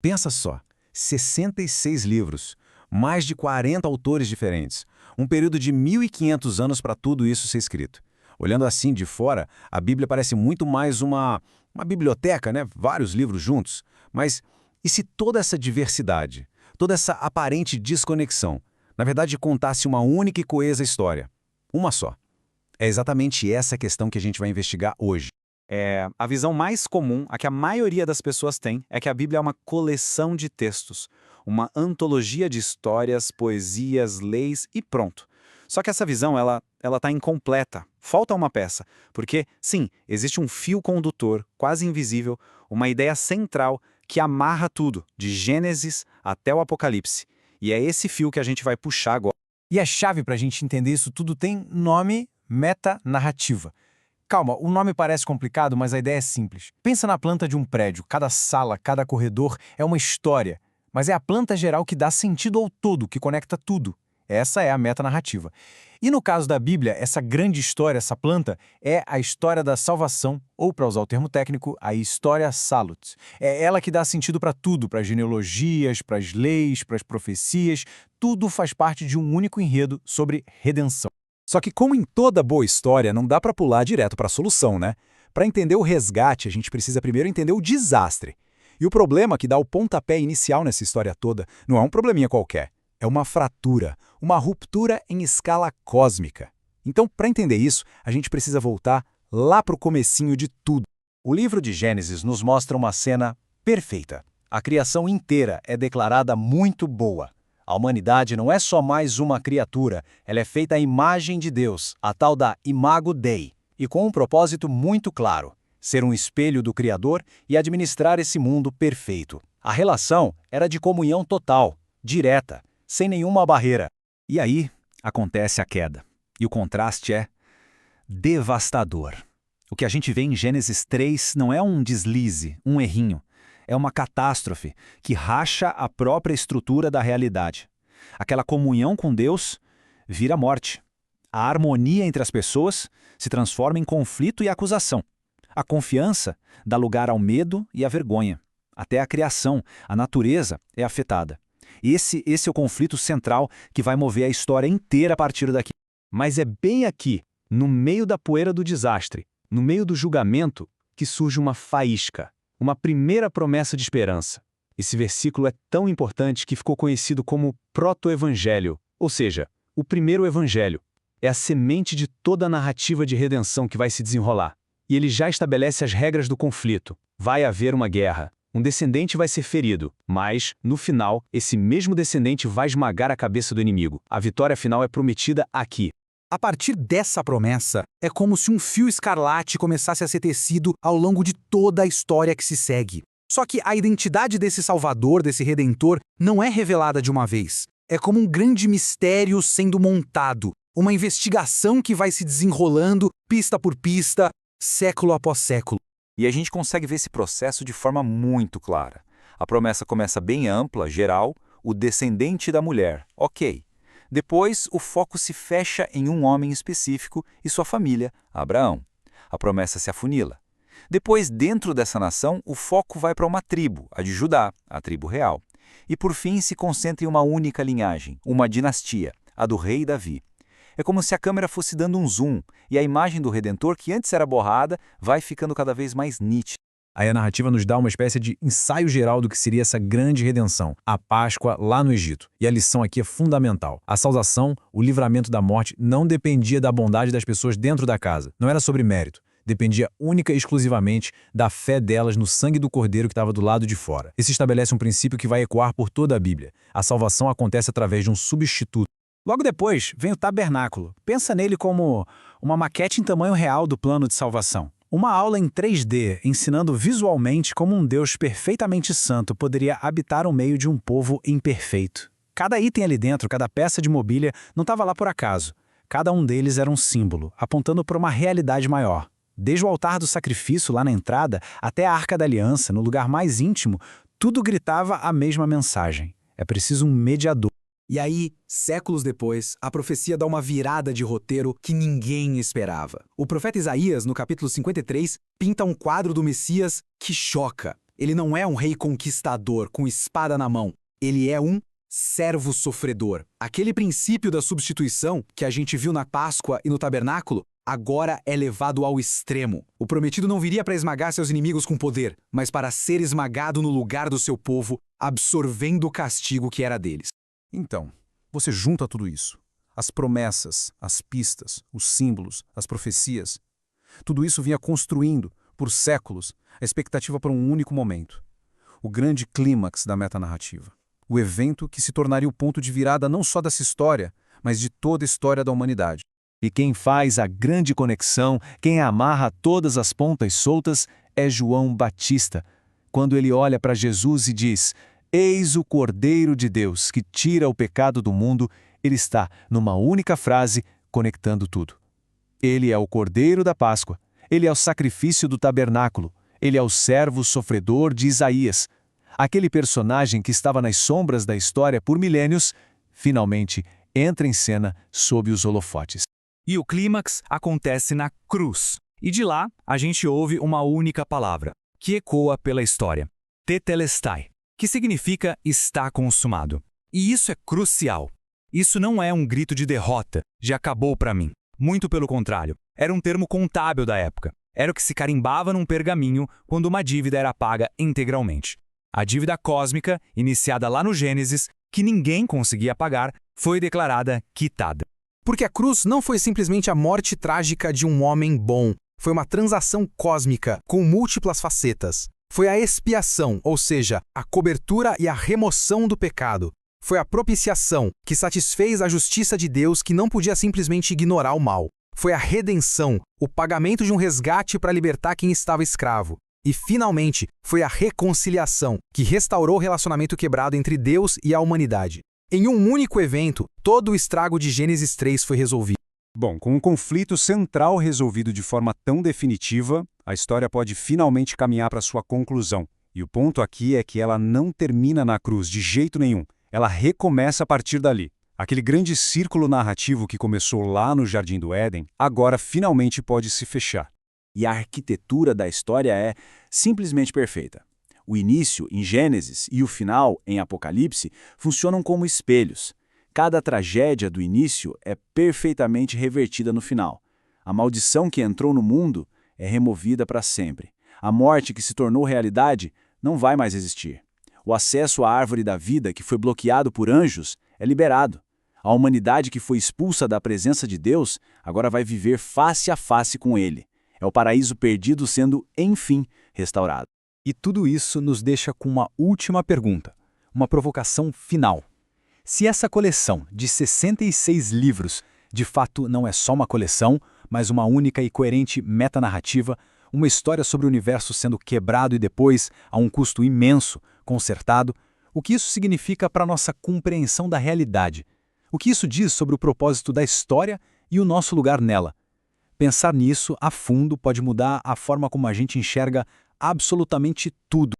Pensa só, 66 livros, mais de 40 autores diferentes, um período de 1.500 anos para tudo isso ser escrito. Olhando assim de fora, a Bíblia parece muito mais uma biblioteca, né? Vários livros juntos. Mas e se toda essa diversidade, toda essa aparente desconexão, na verdade contasse uma única e coesa história? Uma só. É exatamente essa a questão que a gente vai investigar hoje. A visão mais comum, a que a maioria das pessoas tem, é que a Bíblia é uma coleção de textos, uma antologia de histórias, poesias, leis e pronto. Só que essa visão, ela está incompleta, falta uma peça, porque, sim, existe um fio condutor, quase invisível, uma ideia central que amarra tudo, de Gênesis até o Apocalipse. E é esse fio que a gente vai puxar agora. E a chave para a gente entender isso tudo tem nome: metanarrativa. Calma, o nome parece complicado, mas a ideia é simples. Pensa na planta de um prédio. Cada sala, cada corredor é uma história. Mas é a planta geral que dá sentido ao todo, que conecta tudo. Essa é a metanarrativa. E no caso da Bíblia, essa grande história, essa planta, é a história da salvação, ou, para usar o termo técnico, a história salut. É ela que dá sentido para tudo, para as genealogias, para as leis, para as profecias. Tudo faz parte de um único enredo sobre redenção. Só que, como em toda boa história, não dá para pular direto para a solução, né? Para entender o resgate, a gente precisa primeiro entender o desastre. E o problema que dá o pontapé inicial nessa história toda não é um probleminha qualquer. É uma fratura, uma ruptura em escala cósmica. Então, para entender isso, a gente precisa voltar lá para o comecinho de tudo. O livro de Gênesis nos mostra uma cena perfeita. A criação inteira é declarada muito boa. A humanidade não é só mais uma criatura, ela é feita à imagem de Deus, a tal da Imago Dei, e com um propósito muito claro: ser um espelho do Criador e administrar esse mundo perfeito. A relação era de comunhão total, direta, sem nenhuma barreira. E aí acontece a queda. E o contraste é devastador. O que a gente vê em Gênesis 3 não é um deslize, um errinho. É uma catástrofe que racha a própria estrutura da realidade. Aquela comunhão com Deus vira morte. A harmonia entre as pessoas se transforma em conflito e acusação. A confiança dá lugar ao medo e à vergonha. Até a criação, a natureza é afetada. Esse é o conflito central que vai mover a história inteira a partir daqui. Mas é bem aqui, no meio da poeira do desastre, no meio do julgamento, que surge uma faísca, uma primeira promessa de esperança. Esse versículo é tão importante que ficou conhecido como proto-evangelho, ou seja, o primeiro evangelho. É a semente de toda a narrativa de redenção que vai se desenrolar. E ele já estabelece as regras do conflito. Vai haver uma guerra. Um descendente vai ser ferido, mas, no final, esse mesmo descendente vai esmagar a cabeça do inimigo. A vitória final é prometida aqui. A partir dessa promessa, é como se um fio escarlate começasse a ser tecido ao longo de toda a história que se segue. Só que a identidade desse Salvador, desse Redentor, não é revelada de uma vez. É como um grande mistério sendo montado, uma investigação que vai se desenrolando, pista por pista, século após século. E a gente consegue ver esse processo de forma muito clara. A promessa começa bem ampla, geral, o descendente da mulher, ok. Depois, o foco se fecha em um homem específico e sua família, Abraão. A promessa se afunila. Depois, dentro dessa nação, o foco vai para uma tribo, a de Judá, a tribo real. E por fim, se concentra em uma única linhagem, uma dinastia, a do rei Davi. É como se a câmera fosse dando um zoom, e a imagem do Redentor, que antes era borrada, vai ficando cada vez mais nítida. Aí a narrativa nos dá uma espécie de ensaio geral do que seria essa grande redenção, a Páscoa lá no Egito. E a lição aqui é fundamental. A salvação, o livramento da morte, não dependia da bondade das pessoas dentro da casa. Não era sobre mérito. Dependia única e exclusivamente da fé delas no sangue do Cordeiro que estava do lado de fora. Esse estabelece um princípio que vai ecoar por toda a Bíblia. A salvação acontece através de um substituto. Logo depois, vem o tabernáculo. Pensa nele como uma maquete em tamanho real do plano de salvação. Uma aula em 3D, ensinando visualmente como um Deus perfeitamente santo poderia habitar no meio de um povo imperfeito. Cada item ali dentro, cada peça de mobília, não estava lá por acaso. Cada um deles era um símbolo, apontando para uma realidade maior. Desde o altar do sacrifício lá na entrada, até a Arca da Aliança, no lugar mais íntimo, tudo gritava a mesma mensagem. É preciso um mediador. E aí, séculos depois, a profecia dá uma virada de roteiro que ninguém esperava. O profeta Isaías, no capítulo 53, pinta um quadro do Messias que choca. Ele não é um rei conquistador com espada na mão. Ele é um servo sofredor. Aquele princípio da substituição que a gente viu na Páscoa e no tabernáculo, agora é levado ao extremo. O prometido não viria para esmagar seus inimigos com poder, mas para ser esmagado no lugar do seu povo, absorvendo o castigo que era deles. Então, você junta tudo isso. As promessas, as pistas, os símbolos, as profecias. Tudo isso vinha construindo, por séculos, a expectativa para um único momento. O grande clímax da metanarrativa. O evento que se tornaria o ponto de virada não só dessa história, mas de toda a história da humanidade. E quem faz a grande conexão, quem amarra todas as pontas soltas, é João Batista, quando ele olha para Jesus e diz: Eis o Cordeiro de Deus que tira o pecado do mundo. Ele está, numa única frase, conectando tudo. Ele é o Cordeiro da Páscoa, ele é o sacrifício do tabernáculo, ele é o servo sofredor de Isaías. Aquele personagem que estava nas sombras da história por milênios, finalmente entra em cena sob os holofotes. E o clímax acontece na cruz. E de lá, a gente ouve uma única palavra, que ecoa pela história. Tetelestai, que significa está consumado. E isso é crucial. Isso não é um grito de derrota, de acabou para mim. Muito pelo contrário, era um termo contábil da época. Era o que se carimbava num pergaminho quando uma dívida era paga integralmente. A dívida cósmica, iniciada lá no Gênesis, que ninguém conseguia pagar, foi declarada quitada. Porque a cruz não foi simplesmente a morte trágica de um homem bom. Foi uma transação cósmica com múltiplas facetas. Foi a expiação, ou seja, a cobertura e a remoção do pecado. Foi a propiciação, que satisfez a justiça de Deus que não podia simplesmente ignorar o mal. Foi a redenção, o pagamento de um resgate para libertar quem estava escravo. E, finalmente, foi a reconciliação, que restaurou o relacionamento quebrado entre Deus e a humanidade. Em um único evento, todo o estrago de Gênesis 3 foi resolvido. Bom, com um conflito central resolvido de forma tão definitiva, a história pode finalmente caminhar para sua conclusão. E o ponto aqui é que ela não termina na cruz de jeito nenhum. Ela recomeça a partir dali. Aquele grande círculo narrativo que começou lá no Jardim do Éden, agora finalmente pode se fechar. E a arquitetura da história é simplesmente perfeita. O início, em Gênesis, e o final, em Apocalipse, funcionam como espelhos. Cada tragédia do início é perfeitamente revertida no final. A maldição que entrou no mundo é removida para sempre. A morte que se tornou realidade não vai mais existir. O acesso à árvore da vida, que foi bloqueado por anjos, é liberado. A humanidade que foi expulsa da presença de Deus agora vai viver face a face com Ele. É o paraíso perdido sendo, enfim, restaurado. E tudo isso nos deixa com uma última pergunta, uma provocação final. Se essa coleção de 66 livros de fato não é só uma coleção, mas uma única e coerente metanarrativa, uma história sobre o universo sendo quebrado e depois, a um custo imenso, consertado, o que isso significa para a nossa compreensão da realidade? O que isso diz sobre o propósito da história e o nosso lugar nela? Pensar nisso a fundo pode mudar a forma como a gente enxerga absolutamente tudo.